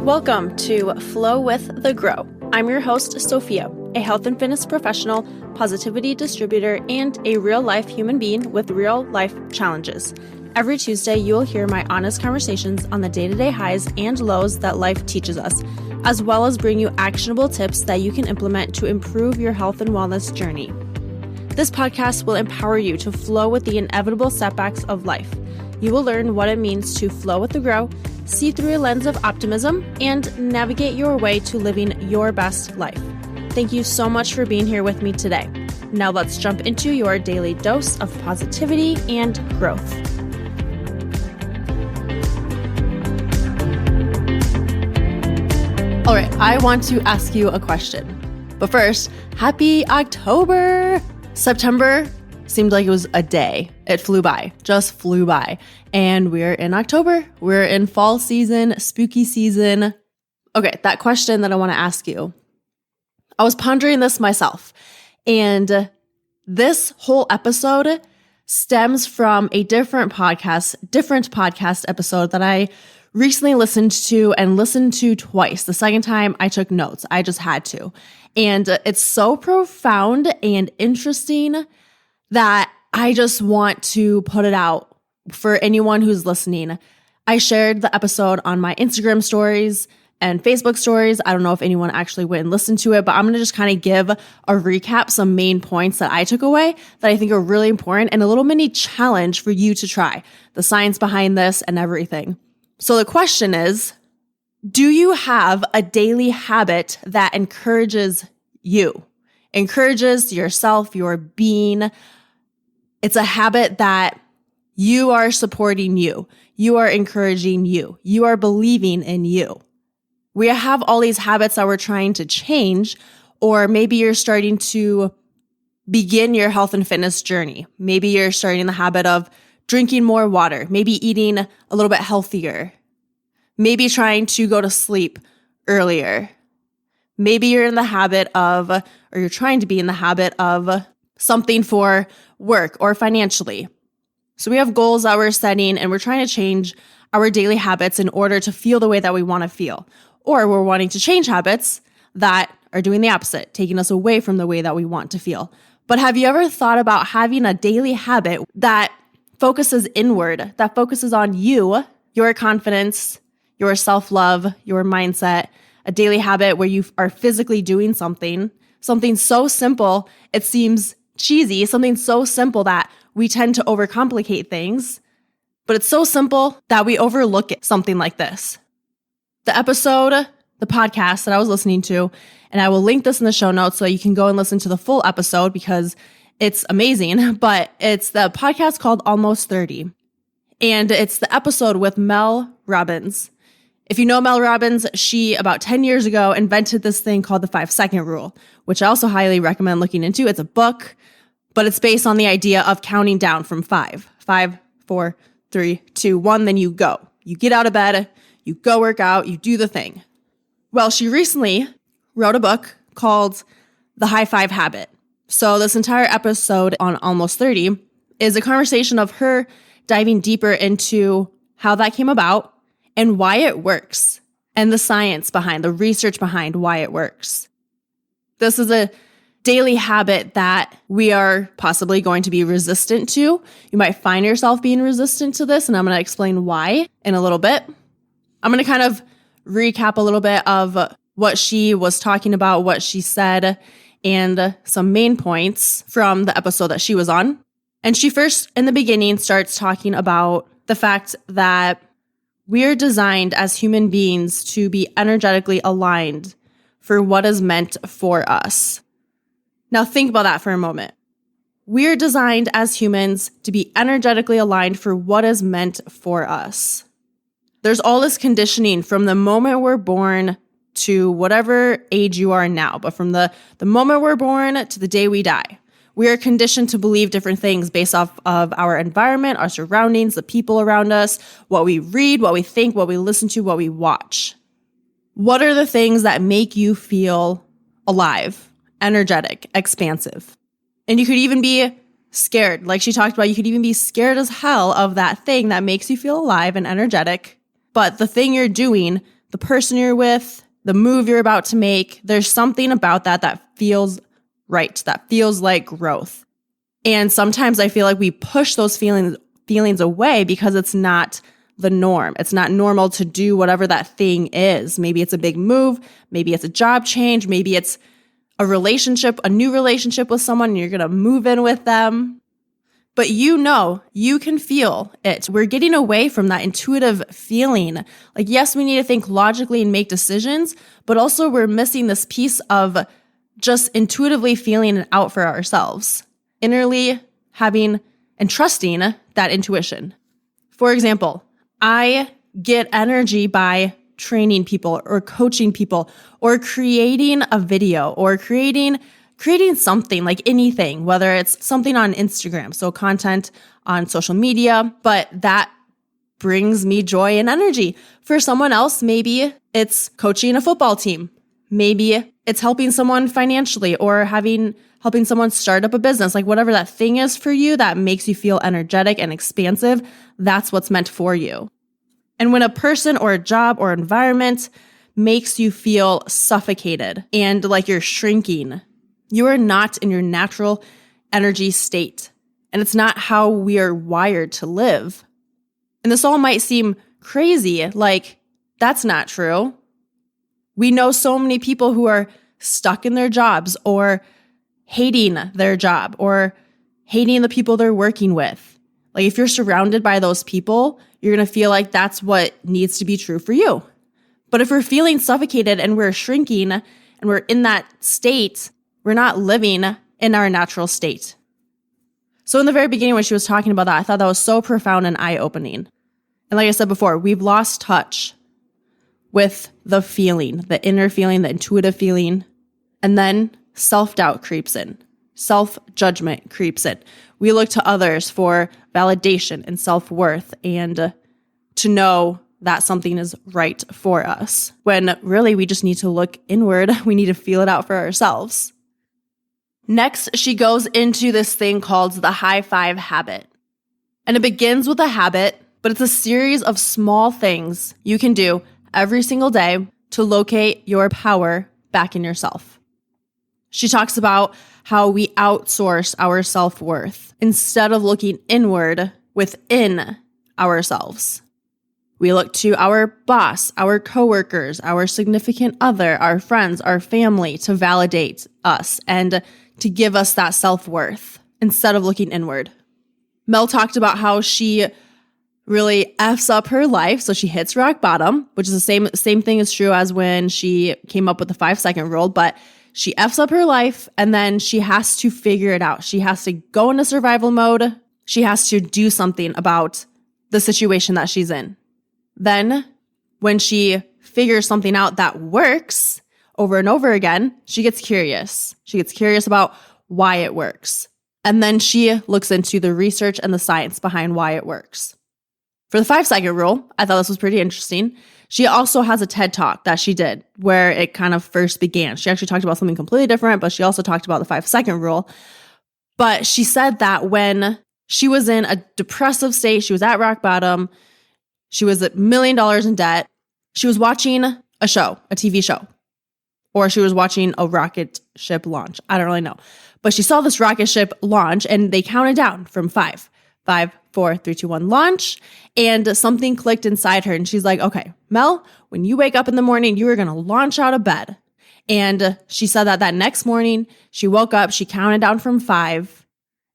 Welcome to Flow with the Grow. I'm your host, Sophia, a health and fitness professional, positivity distributor, and a real-life human being with real-life challenges. Every Tuesday, you will hear my honest conversations on the day-to-day highs and lows that life teaches us, as well as bring you actionable tips that you can implement to improve your health and wellness journey. This podcast will empower you to flow with the inevitable setbacks of life. You will learn what it means to flow with the grow, see through a lens of optimism, and navigate your way to living your best life. Thank you so much for being here with me today. Now let's jump into your daily dose of positivity and growth. All right, I want to ask you a question. But first, happy October! September seemed like it was a day. It flew by, just flew by. And we're in October. We're in fall season, spooky season. Okay, that question that I want to ask you. I was pondering this myself. And this whole episode stems from a different podcast episode that I recently listened to twice. The second time I took notes. I just had to. And it's so profound and interesting that I just want to put it out for anyone who's listening. I shared the episode on my Instagram stories and Facebook stories. I don't know if anyone actually went and listened to it, but I'm going to just kind of give a recap, some main points that I took away that I think are really important and a little mini challenge for you to try, the science behind this and everything. So the question is, do you have a daily habit that encourages you, encourages yourself, your being? It's a habit that you are supporting you. You are encouraging you. You are believing in you. We have all these habits that we're trying to change, or maybe you're starting to begin your health and fitness journey. Maybe you're starting the habit of drinking more water, maybe eating a little bit healthier, maybe trying to go to sleep earlier. Maybe you're in the habit of, or you're trying to be in the habit of something for work or financially. So we have goals that we're setting and we're trying to change our daily habits in order to feel the way that we want to feel. Or we're wanting to change habits that are doing the opposite, taking us away from the way that we want to feel. But have you ever thought about having a daily habit that focuses inward, that focuses on you, your confidence, your self-love, your mindset, a daily habit where you are physically doing something so simple, it seems cheesy, something so simple that we tend to overcomplicate things, but it's so simple that we overlook it, something like this. The podcast that I was listening to, and I will link this in the show notes so you can go and listen to the full episode because it's amazing, but it's the podcast called Almost 30. And it's the episode with Mel Robbins. If you know Mel Robbins, she about 10 years ago invented this thing called the 5-second rule, which I also highly recommend looking into. It's a book, but it's based on the idea of counting down from 5. 5, 4, 3, 2, 1, then you go. You get out of bed, you go work out, you do the thing. Well, she recently wrote a book called The High Five Habit. So this entire episode on Almost 30 is a conversation of her diving deeper into how that came about and why it works, and the science behind, the research behind why it works. This is a daily habit that we are possibly going to be resistant to. You might find yourself being resistant to this, and I'm going to explain why in a little bit. I'm going to kind of recap a little bit of what she was talking about, what she said, and some main points from the episode that she was on. And she first, in the beginning, starts talking about the fact that we're designed as human beings to be energetically aligned for what is meant for us. Now think about that for a moment. We're designed as humans to be energetically aligned for what is meant for us. There's all this conditioning from the moment we're born to whatever age you are now, but from the moment we're born to the day we die. We are conditioned to believe different things based off of our environment, our surroundings, the people around us, what we read, what we think, what we listen to, what we watch. What are the things that make you feel alive, energetic, expansive? And you could even be scared. Like she talked about, you could even be scared as hell of that thing that makes you feel alive and energetic. But the thing you're doing the person you're with, the move you're about to make. There's something about that feels right, that feels like growth. And sometimes I feel like we push those feelings away because it's not the norm. It's not normal to do whatever that thing is. Maybe it's a big move. Maybe it's a job change. Maybe it's a relationship, a new relationship with someone, and you're going to move in with them. But you can feel it. We're getting away from that intuitive feeling. Like, yes, we need to think logically and make decisions, but also we're missing this piece of just intuitively feeling it out for ourselves. Innerly having and trusting that intuition. For example, I get energy by training people or coaching people or creating a video or creating something, like anything, whether it's something on Instagram, so content on social media, but that brings me joy and energy. For someone else, maybe it's coaching a football team. Maybe it's helping someone financially or helping someone start up a business, like whatever that thing is for you that makes you feel energetic and expansive, that's what's meant for you. And when a person or a job or environment makes you feel suffocated and like you're shrinking, you are not in your natural energy state. And it's not how we are wired to live. And this all might seem crazy, like that's not true. We know so many people who are stuck in their jobs or hating their job or hating the people they're working with. Like if you're surrounded by those people, you're going to feel like that's what needs to be true for you. But if we're feeling suffocated and we're shrinking and we're in that state, we're not living in our natural state. So in the very beginning when she was talking about that, I thought that was so profound and eye-opening. And like I said before, we've lost touch with the feeling, the inner feeling, the intuitive feeling. And then self-doubt creeps in. Self-judgment creeps in. We look to others for validation and self-worth and to know that something is right for us, when really we just need to look inward. We need to feel it out for ourselves. Next, she goes into this thing called the high five habit. And it begins with a habit, but it's a series of small things you can do every single day to locate your power back in yourself. She talks about how we outsource our self-worth instead of looking inward within ourselves. We look to our boss, our coworkers, our significant other, our friends, our family to validate us and to give us that self-worth instead of looking inward. Mel talked about how she really F's up her life. So she hits rock bottom, which is the same thing is true as when she came up with the 5-second rule, but she F's up her life and then she has to figure it out. She has to go into survival mode. She has to do something about the situation that she's in. Then when she figures something out that works over and over again, she gets curious. She gets curious about why it works. And then she looks into the research and the science behind why it works. For the 5-second rule, I thought this was pretty interesting. She also has a TED Talk that she did where it kind of first began. She actually talked about something completely different, but she also talked about the 5-second rule. But she said that when she was in a depressive state, she was at rock bottom, she was $1 million in debt, she was watching a show, a TV show, or she was watching a rocket ship launch. I don't really know. But she saw this rocket ship launch and they counted down from 5. 5, 4, 3, 2, 1, launch. And something clicked inside her. And she's like, okay, Mel, when you wake up in the morning, you are going to launch out of bed. And she said that next morning, she woke up, she counted down from 5,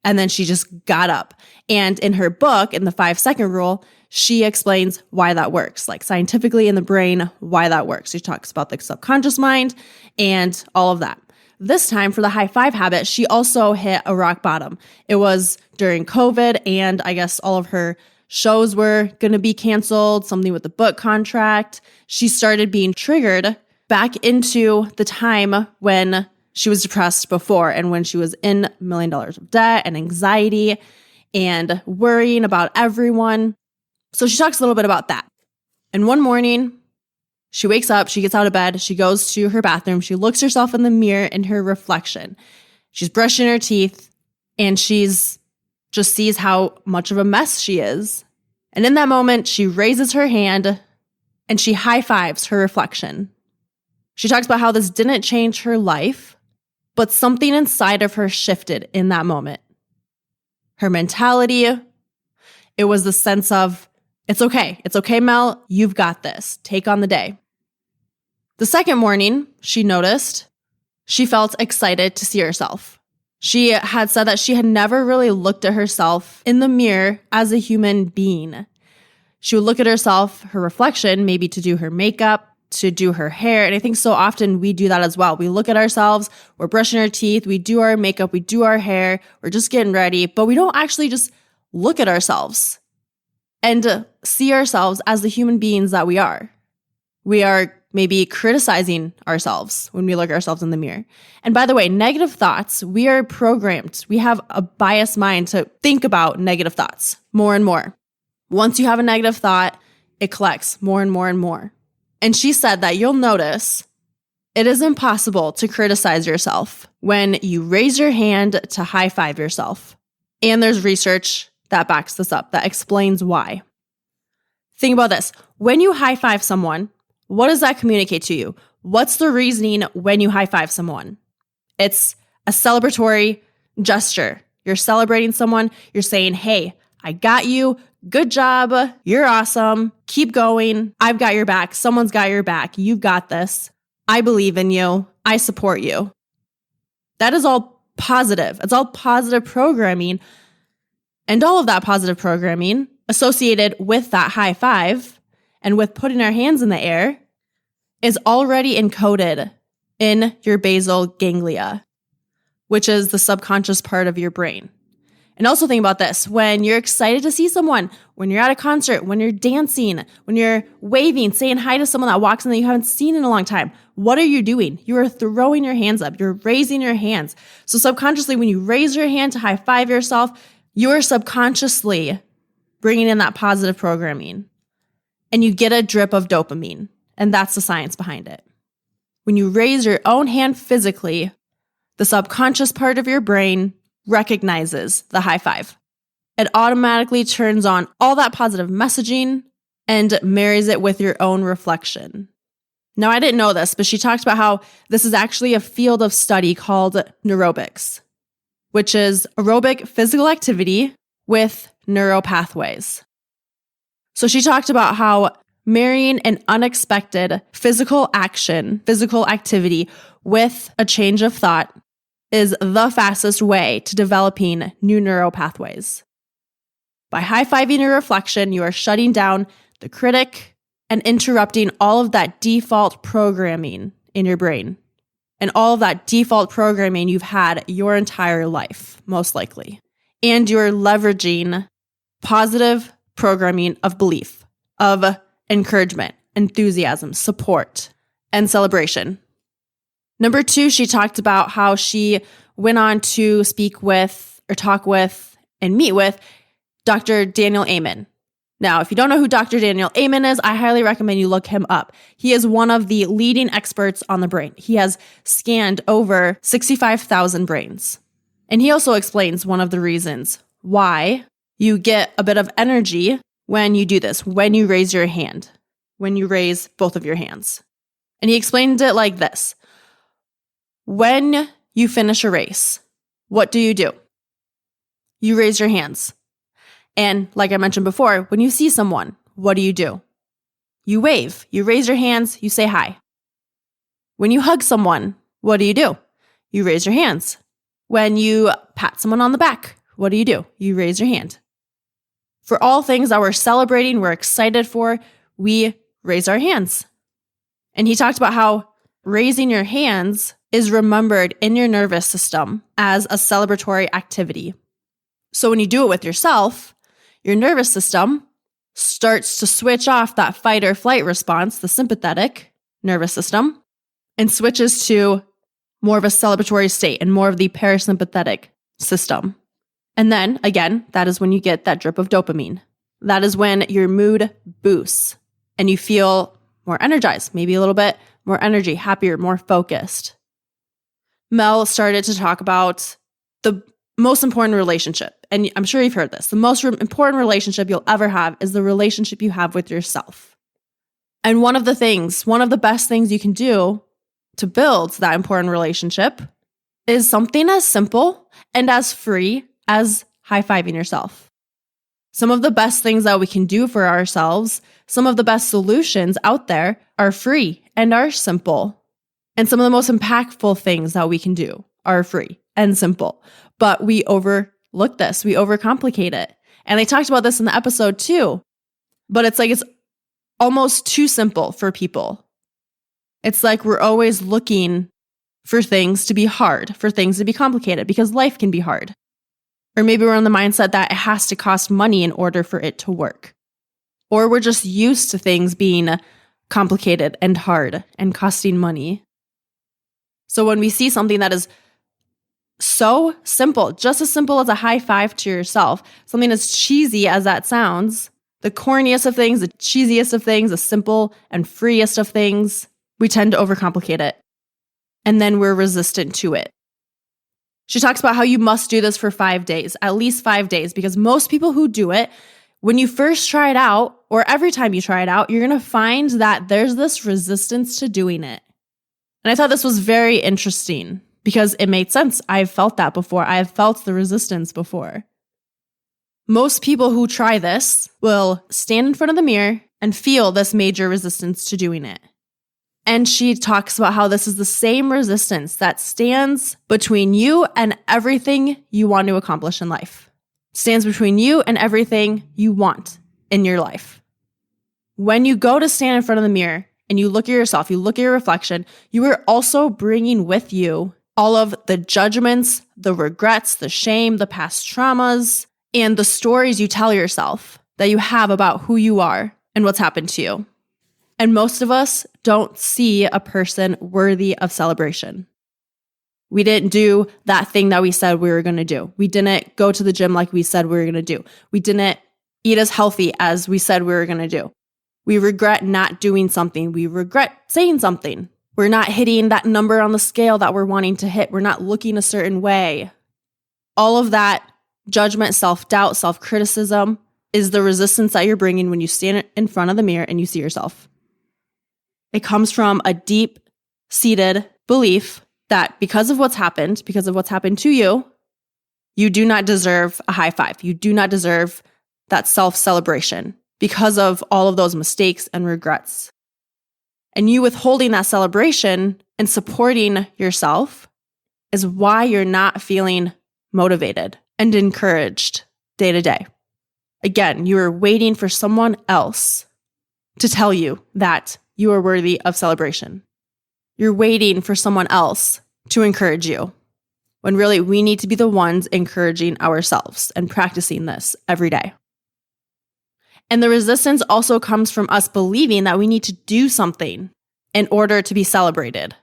and then she just got up. And in her book, in the 5-second rule, she explains why that works, like scientifically in the brain, why that works. She talks about the subconscious mind and all of that. This time for the high five habit, she also hit a rock bottom. It was during COVID, and I guess all of her shows were going to be canceled, something with the book contract. She started being triggered back into the time when she was depressed before and when she was in $1 million of debt and anxiety and worrying about everyone. So she talks a little bit about that. And one morning, she wakes up, she gets out of bed, she goes to her bathroom, she looks herself in the mirror in her reflection. She's brushing her teeth and she's just sees how much of a mess she is. And in that moment, she raises her hand and she high-fives her reflection. She talks about how this didn't change her life, but something inside of her shifted in that moment. Her mentality, it was the sense of, it's okay. It's okay, Mel. You've got this. Take on the day. The second morning, she noticed she felt excited to see herself. She had said that she had never really looked at herself in the mirror as a human being. She would look at herself, her reflection, maybe to do her makeup, to do her hair. And I think so often we do that as well. We look at ourselves, we're brushing our teeth, we do our makeup, we do our hair, we're just getting ready, but we don't actually just look at ourselves and see ourselves as the human beings that we are. We are maybe criticizing ourselves when we look at ourselves in the mirror. And by the way, negative thoughts, we are programmed. We have a biased mind to think about negative thoughts more and more. Once you have a negative thought, it collects more and more and more. And she said that you'll notice it is impossible to criticize yourself when you raise your hand to high-five yourself. And there's research that backs this up, that explains why. Think about this. When you high-five someone, what does that communicate to you? What's the reasoning when you high-five someone? It's a celebratory gesture. You're celebrating someone. You're saying, hey, I got you. Good job. You're awesome. Keep going. I've got your back. Someone's got your back. You've got this. I believe in you. I support you. That is all positive. It's all positive programming. And all of that positive programming associated with that high five and with putting our hands in the air is already encoded in your basal ganglia, which is the subconscious part of your brain. And also think about this. When you're excited to see someone, when you're at a concert, when you're dancing, when you're waving, saying hi to someone that walks in that you haven't seen in a long time, what are you doing? You are throwing your hands up. You're raising your hands. So subconsciously, when you raise your hand to high five yourself, you're subconsciously bringing in that positive programming. And you get a drip of dopamine. And that's the science behind it. When you raise your own hand physically, the subconscious part of your brain recognizes the high five. It automatically turns on all that positive messaging and marries it with your own reflection. Now, I didn't know this, but she talked about how this is actually a field of study called neurobics, which is aerobic physical activity with neural pathways. So she talked about how marrying an unexpected physical action, physical activity with a change of thought is the fastest way to developing new neural pathways. By high-fiving your reflection, you are shutting down the critic and interrupting all of that default programming in your brain. And all of that default programming you've had your entire life, most likely. And you're leveraging positive programming of belief, of encouragement, enthusiasm, support, and celebration. Number 2, she talked about how she went on to speak with or talk with and meet with Dr. Daniel Amen. Now, if you don't know who Dr. Daniel Amen is, I highly recommend you look him up. He is one of the leading experts on the brain. He has scanned over 65,000 brains. And he also explains one of the reasons why you get a bit of energy when you do this, when you raise your hand, when you raise both of your hands. And he explained it like this. When you finish a race, what do? You raise your hands. And like I mentioned before, when you see someone, what do? You wave, you raise your hands, you say hi. When you hug someone, what do? You raise your hands. When you pat someone on the back, what do? You raise your hand. For all things that we're celebrating, we're excited for, we raise our hands. And he talked about how raising your hands is remembered in your nervous system as a celebratory activity. So when you do it with yourself, your nervous system starts to switch off that fight or flight response, the sympathetic nervous system, and switches to more of a celebratory state and more of the parasympathetic system. And then, again, that is when you get that drip of dopamine. That is when your mood boosts and you feel more energized, maybe a little bit more energy, happier, more focused. Mel started to talk about the most important relationship. And I'm sure you've heard this. The most important relationship you'll ever have is the relationship you have with yourself. And one of the best things you can do to build that important relationship is something as simple and as free as high-fiving yourself. Some of the best things that we can do for ourselves, some of the best solutions out there are free and are simple. And some of the most impactful things that we can do are free and simple. But we overlook this, we overcomplicate it. And they talked about this in the episode too. But it's almost too simple for people. It's like we're always looking for things to be hard, for things to be complicated, because life can be hard. Or maybe we're in the mindset that it has to cost money in order for it to work. Or we're just used to things being complicated and hard and costing money. So when we see something that is so simple, just as simple as a high five to yourself, something as cheesy as that sounds, the corniest of things, the cheesiest of things, the simple and freest of things, we tend to overcomplicate it. And then we're resistant to it. She talks about how you must do this for 5 days, at least 5 days, because most people who do it, when you first try it out, or every time you try it out, you're going to find that there's this resistance to doing it. And I thought this was very interesting because it made sense. I've felt that before. I have felt the resistance before. Most people who try this will stand in front of the mirror and feel this major resistance to doing it. And she talks about how this is the same resistance that stands between you and everything you want to accomplish in life. It stands between you and everything you want in your life. When you go to stand in front of the mirror and you look at yourself, you look at your reflection, you are also bringing with you all of the judgments, the regrets, the shame, the past traumas, and the stories you tell yourself that you have about who you are and what's happened to you. And most of us don't see a person worthy of celebration. We didn't do that thing that we said we were going to do. We didn't go to the gym like we said we were going to do. We didn't eat as healthy as we said we were going to do. We regret not doing something. We regret saying something. We're not hitting that number on the scale that we're wanting to hit. We're not looking a certain way. All of that judgment, self-doubt, self-criticism is the resistance that you're bringing when you stand in front of the mirror and you see yourself. It comes from a deep-seated belief that because of what's happened to you, you do not deserve a high five. You do not deserve that self-celebration because of all of those mistakes and regrets. And you withholding that celebration and supporting yourself is why you're not feeling motivated and encouraged day to day. Again, you are waiting for someone else to tell you that you are worthy of celebration. You're waiting for someone else to encourage you, when really we need to be the ones encouraging ourselves and practicing this every day. And the resistance also comes from us believing that we need to do something in order to be celebrated.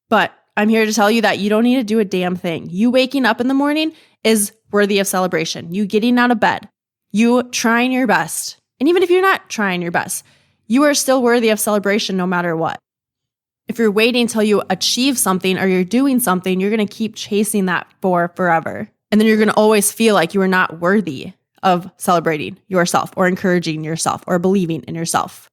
But I'm here to tell you that you don't need to do a damn thing. You waking up in the morning is worthy of celebration. You getting out of bed, you trying your best. And even if you're not trying your best, you are still worthy of celebration no matter what. If you're waiting until you achieve something or you're doing something, you're going to keep chasing that for forever. And then you're going to always feel like you are not worthy of celebrating yourself or encouraging yourself or believing in yourself.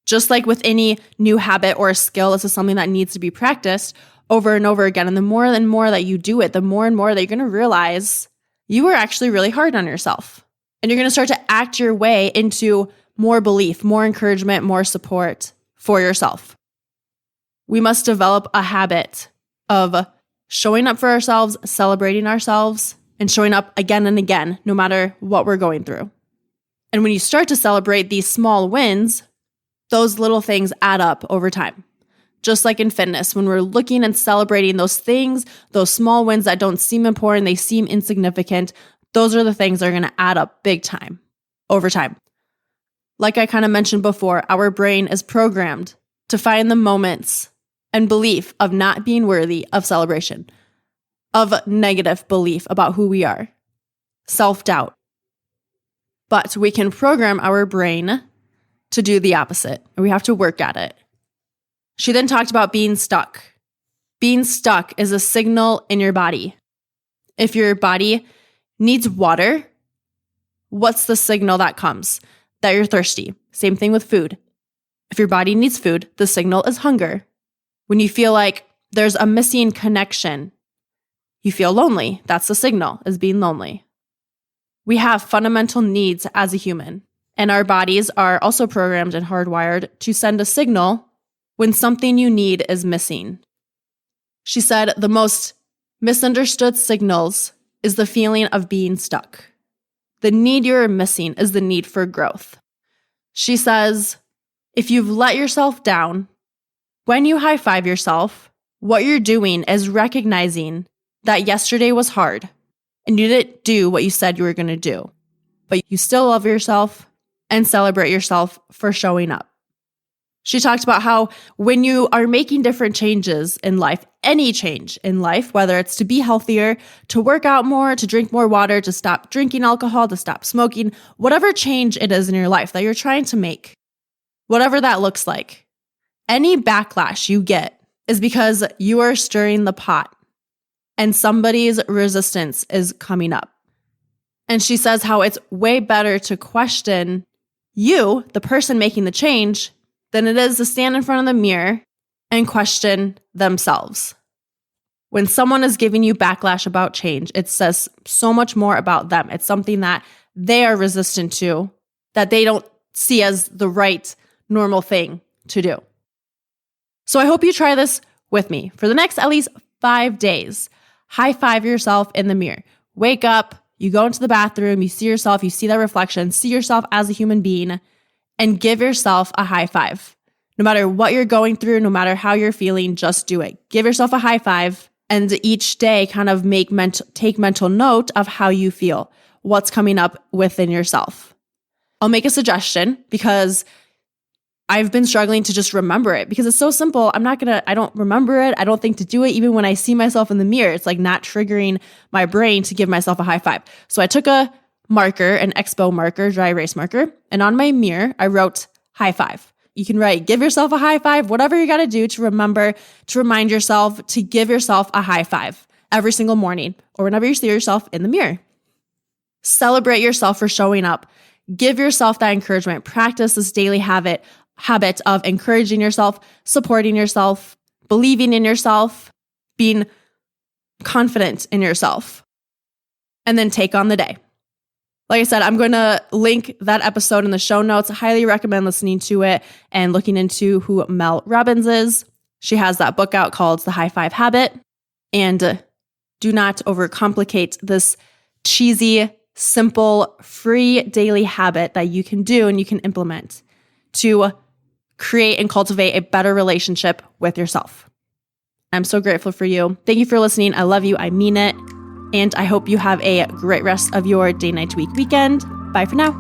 Just like with any new habit or a skill, this is something that needs to be practiced over and over again. And the more and more that you do it, the more and more that you're going to realize you are actually really hard on yourself. And you're going to start to act your way into more belief, more encouragement, more support for yourself. We must develop a habit of showing up for ourselves, celebrating ourselves, and showing up again and again, no matter what we're going through. And when you start to celebrate these small wins, those little things add up over time. Just like in fitness, when we're looking and celebrating those things, those small wins that don't seem important, they seem insignificant, those are the things that are going to add up big time over time. Like I kind of mentioned before, our brain is programmed to find the moments and belief of not being worthy of celebration, of negative belief about who we are, self-doubt. But we can program our brain to do the opposite, and we have to work at it. She then talked about being stuck. Being stuck is a signal in your body. If your body needs water, what's the signal that comes? That you're thirsty. Same thing with food. If your body needs food, the signal is hunger. When you feel like there's a missing connection, you feel lonely. That's the signal, is being lonely. We have fundamental needs as a human, and our bodies are also programmed and hardwired to send a signal when something you need is missing. She said the most misunderstood signals is the feeling of being stuck. The need you're missing is the need for growth. She says, if you've let yourself down, when you high-five yourself, what you're doing is recognizing that yesterday was hard and you didn't do what you said you were going to do, but you still love yourself and celebrate yourself for showing up. She talked about how when you are making different changes in life, any change in life, whether it's to be healthier, to work out more, to drink more water, to stop drinking alcohol, to stop smoking, whatever change it is in your life that you're trying to make, whatever that looks like, any backlash you get is because you are stirring the pot and somebody's resistance is coming up. And she says how it's way better to question you, the person making the change, than it is to stand in front of the mirror and question themselves. When someone is giving you backlash about change, it says so much more about them. It's something that they are resistant to, that they don't see as the right, normal thing to do. So I hope you try this with me. For the next at least 5 days, high-five yourself in the mirror. Wake up, you go into the bathroom, you see yourself, you see that reflection, see yourself as a human being, and give yourself a high five. No matter what you're going through, no matter how you're feeling, just do it. Give yourself a high five, and each day kind of take mental note of how you feel, what's coming up within yourself. I'll make a suggestion because I've been struggling to just remember it because it's so simple. I don't remember it. I don't think to do it. Even when I see myself in the mirror, it's like not triggering my brain to give myself a high five. So I took a marker, an expo marker, dry erase marker, and on my mirror, I wrote high five. You can write, give yourself a high five, whatever you got to do to remember, to remind yourself to give yourself a high five every single morning or whenever you see yourself in the mirror. Celebrate yourself for showing up. Give yourself that encouragement. Practice this daily habit of encouraging yourself, supporting yourself, believing in yourself, being confident in yourself, and then take on the day. Like I said, I'm going to link that episode in the show notes. I highly recommend listening to it and looking into who Mel Robbins is. She has that book out called The High Five Habit. And do not overcomplicate this cheesy, simple, free daily habit that you can do and you can implement to create and cultivate a better relationship with yourself. I'm so grateful for you. Thank you for listening. I love you. I mean it. And I hope you have a great rest of your day, night, week, weekend. Bye for now.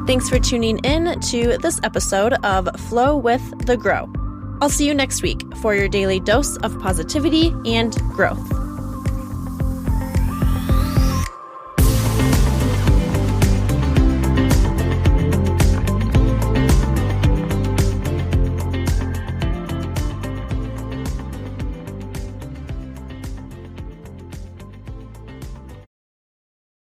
Thanks for tuning in to this episode of Flow with the Grow. I'll see you next week for your daily dose of positivity and growth.